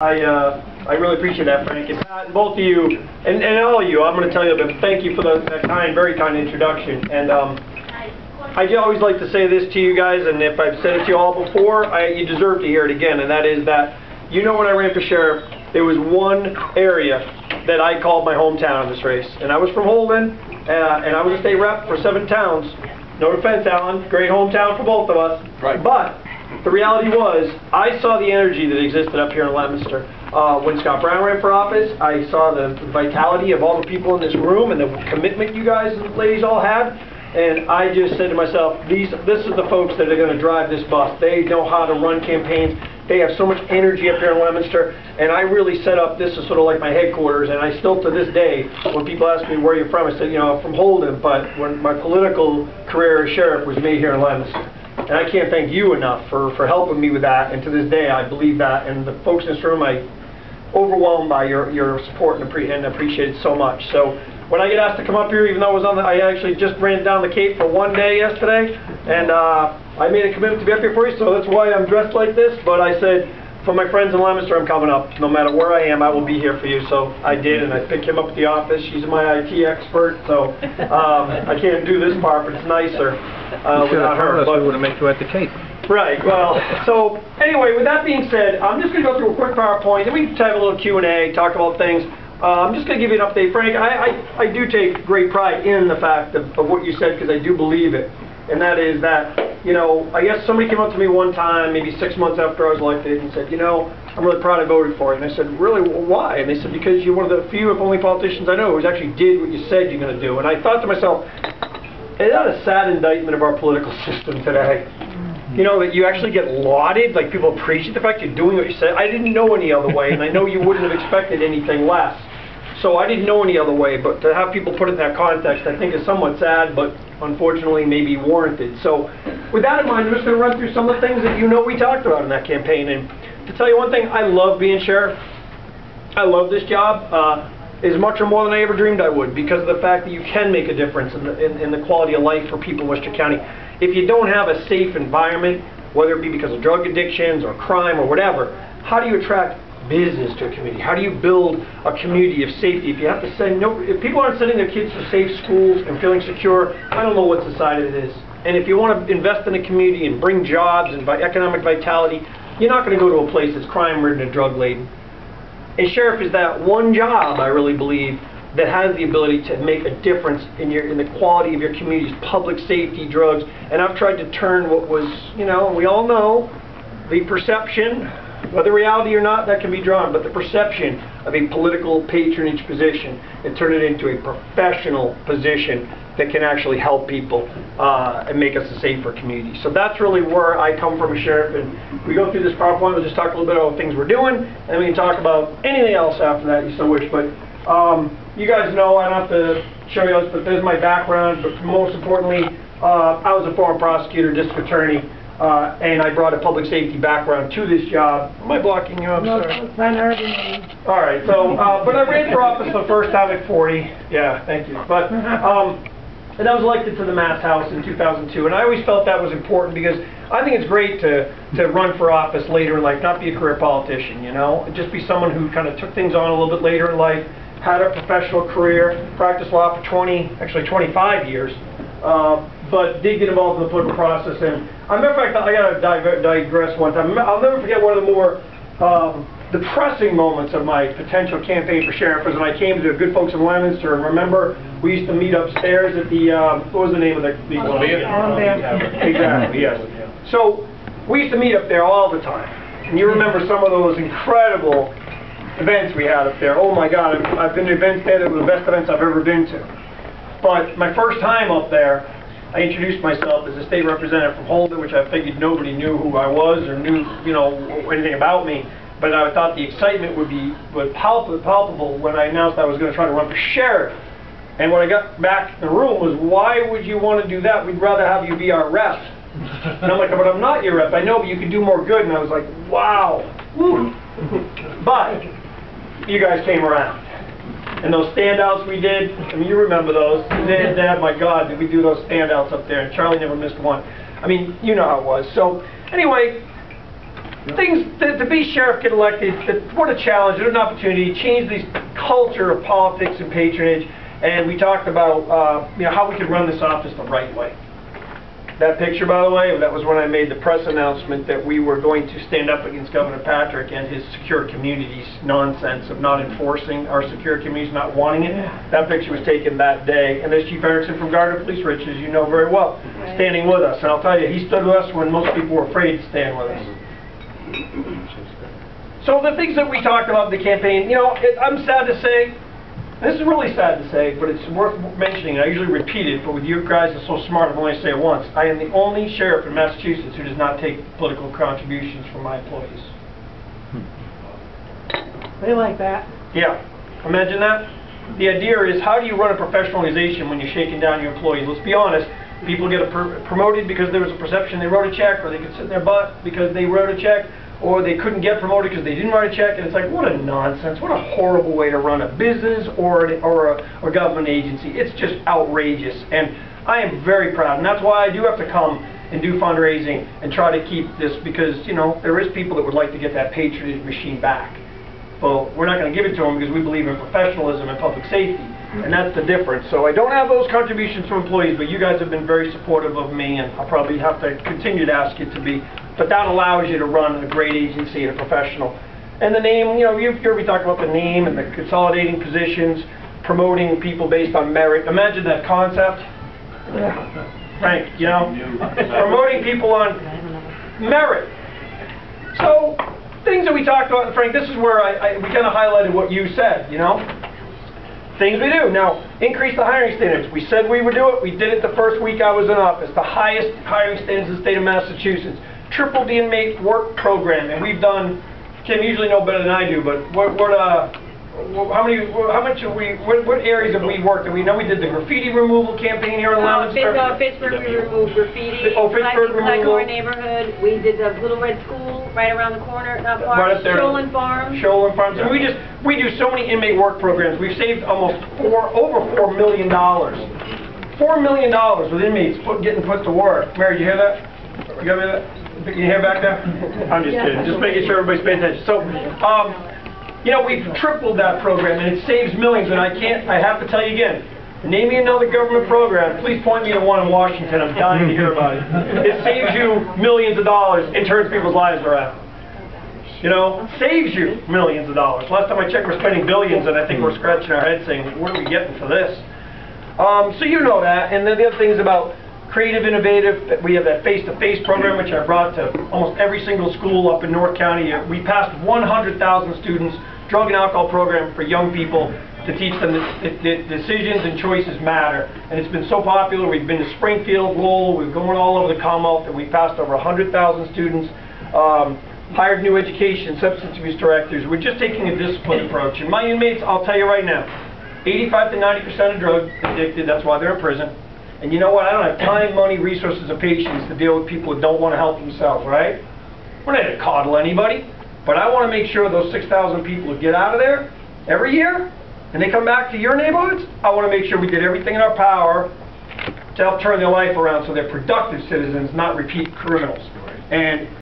I really appreciate that, Frank, and Pat, and both of you, and all of you. I'm going to tell you that thank you for that very kind introduction. And I always like to say this to you guys, and if I've said it to you all before, you deserve to hear it again, and that is that, you know, when I ran for sheriff, there was one area that I called my hometown in this race, and I was from Holden, and I was a state rep for 7 towns. No defense, Alan, great hometown for both of us. Right. But the reality was, I saw the energy that existed up here in Leominster. When Scott Brown ran for office, I saw the vitality of all the people in this room and the commitment you guys and ladies all had. And I just said to myself, this is the folks that are going to drive this bus. They know how to run campaigns. They have so much energy up here in Leominster. And I really set up, this is sort of like my headquarters. And I still, to this day, when people ask me where you're from, I said, you know, I'm from Holden. But when my political career as sheriff was made here in Leominster. And I can't thank you enough for helping me with that. And to this day, I believe that. And the folks in this room, I'm overwhelmed by your support and appreciate it so much. So when I get asked to come up here, even though I actually just ran down the Cape for 1 day yesterday, and I made a commitment to be up here for you, so that's why I'm dressed like this. But I said, for my friends in Leominster, I'm coming up. No matter where I am, I will be here for you. So I did, and I picked him up at the office. She's my IT expert, so I can't do this part, but it's nicer without her. But we would have met you at the Cape. Right, well, so anyway, with that being said, I'm just going to go through a quick PowerPoint, and we can have a little Q&A, talk about things. I'm just going to give you an update, Frank. I do take great pride in the fact of what you said, because I do believe it. And that is that, you know, I guess somebody came up to me one time, maybe 6 months after I was elected, and said, you know, I'm really proud I voted for you. And I said, really, why? And they said, because you're one of the few, if only, politicians I know who actually did what you said you're going to do. And I thought to myself, is that a sad indictment of our political system today? You know, that you actually get lauded, like people appreciate the fact you're doing what you said. I didn't know any other way, and I know you wouldn't have expected anything less. So I didn't know any other way, but to have people put it in that context, I think is somewhat sad, but unfortunately maybe warranted. So with that in mind, I'm just going to run through some of the things that you know we talked about in that campaign. And to tell you one thing, I love being sheriff. I love this job as much or more than I ever dreamed I would, because of the fact that you can make a difference in the quality of life for people in Worcester County. If you don't have a safe environment, whether it be because of drug addictions or crime or whatever, how do you attract business to a community? How do you build a community of safety? If you have to send, if people aren't sending their kids to safe schools and feeling secure, I don't know what society it is. And if you want to invest in a community and bring jobs and economic vitality, you're not going to go to a place that's crime-ridden and drug-laden. And sheriff is that one job, I really believe, that has the ability to make a difference in the quality of your community's public safety, drugs. And I've tried to turn what was, you know, we all know, the perception, whether reality or not, that can be drawn, but the perception of a political patronage position and turn it into a professional position that can actually help people and make us a safer community. So that's really where I come from as sheriff. And we go through this PowerPoint, we'll just talk a little bit about things we're doing, and then we can talk about anything else after that you so wish. But you guys know, I don't have to show you this, but there's my background. But most importantly, I was a former prosecutor, district attorney, and I brought a public safety background to this job. Am I blocking you? I'm sorry. All right, so, but I ran for office for the first time at 40. Yeah, thank you. But, and I was elected to the Mass House in 2002, and I always felt that was important because I think it's great to run for office later in life, not be a career politician, you know? Just be someone who kind of took things on a little bit later in life, had a professional career, practiced law for 25 years, but did get involved in the political process. And as a matter of fact, I got to digress one time. I'll never forget one of the more depressing moments of my potential campaign for sheriff was when I came to the good folks in Leominster. And remember, we used to meet upstairs at the, what was the name of the Exactly, yes. So we used to meet up there all the time. And you remember some of those incredible events we had up there. Oh my God, I've been to events there that were the best events I've ever been to. But my first time up there, I introduced myself as a state representative from Holden, which I figured nobody knew who I was or knew, you know, anything about me. But I thought the excitement would be palpable when I announced I was going to try to run for sheriff. And when I got back in the room was, why would you want to do that? We'd rather have you be our rep. And I'm like, but I'm not your rep. I know, but you could do more good. And I was like, wow. Woo. But you guys came around. And those standouts we did, I mean, you remember those. Dad, my God, did we do those standouts up there? And Charlie never missed one. I mean, you know how it was. So, anyway, things, to be sheriff, get elected, what a challenge, what an opportunity, change this culture of politics and patronage, and we talked about how we could run this office the right way. That picture, by the way, that was when I made the press announcement that we were going to stand up against Governor Patrick and his secure communities nonsense of not enforcing our secure communities, not wanting it. That picture was taken that day, and there's Chief Erickson from Gardner Police, Rich, as you know very well, standing with us. And I'll tell you, he stood with us when most people were afraid to stand with us. So the things that we talked about in the campaign, I'm sad to say, this is really sad to say, but it's worth mentioning. I usually repeat it, but with you guys are so smart, I've only say it once. I am the only sheriff in Massachusetts who does not take political contributions from my employees. They like that. Yeah. Imagine that. The idea is, how do you run a professional organization when you're shaking down your employees? Let's be honest. People get promoted because there was a perception they wrote a check, or they could sit in their butt because they wrote a check, or they couldn't get promoted because they didn't write a check, and it's like, what a nonsense, what a horrible way to run a business or a government agency. It's just outrageous, and I am very proud, and that's why I do have to come and do fundraising and try to keep this, because, there is people that would like to get that patronage machine back. Well, we're not going to give it to them because we believe in professionalism and public safety, and that's the difference. So I don't have those contributions from employees, but you guys have been very supportive of me, and I'll probably have to continue to ask you to be. But that allows you to run a great agency and a professional. And the name, you've heard me talk about the name and the consolidating positions, promoting people based on merit. Imagine that concept. Frank, promoting people on merit. So, things that we talked about, Frank, this is where we kind of highlighted what you said, Things we do. Now, increase the hiring standards. We said we would do it. We did it the first week I was in office. The highest hiring standards in the state of Massachusetts. Triple the inmate work program, and we've done. Kim, you usually know better than I do, but what areas have we worked? We know we did the graffiti removal campaign here in Leominster. Pittsburgh, we removed graffiti. Pittsburgh removal. Our neighborhood. We did the Little Red School right around the corner, not far. Right up there. Shoalin Farm. Shoalin Farms. And we do so many inmate work programs. We've saved almost over $4 million. $4 million with inmates getting put to work. Mary, did you hear that? You got me that? You hear back there? I'm just kidding. Just making sure everybody's paying attention. So, we've tripled that program, and it saves millions. And I have to tell you again, name me another government program. Please point me to one in Washington. I'm dying to hear about it. It saves you millions of dollars and turns people's lives around. Saves you millions of dollars. Last time I checked, we're spending billions, and I think we're scratching our heads saying, what are we getting for this? So you know that. And then the other thing is about creative, innovative. We have that face-to-face program, which I brought to almost every single school up in North County. We passed 100,000 students, drug and alcohol program for young people to teach them that decisions and choices matter. And it's been so popular. We've been to Springfield, Lowell, we've gone all over the Commonwealth, and we passed over 100,000 students, hired new education, substance abuse directors. We're just taking a disciplined approach. And my inmates, I'll tell you right now, 85 to 90% are drug addicted. That's why they're in prison. And you know what? I don't have time, money, resources, or patience to deal with people who don't want to help themselves, right? We're not going to coddle anybody. But I want to make sure those 6,000 people who get out of there every year, and they come back to your neighborhoods, I want to make sure we did everything in our power to help turn their life around so they're productive citizens, not repeat criminals. And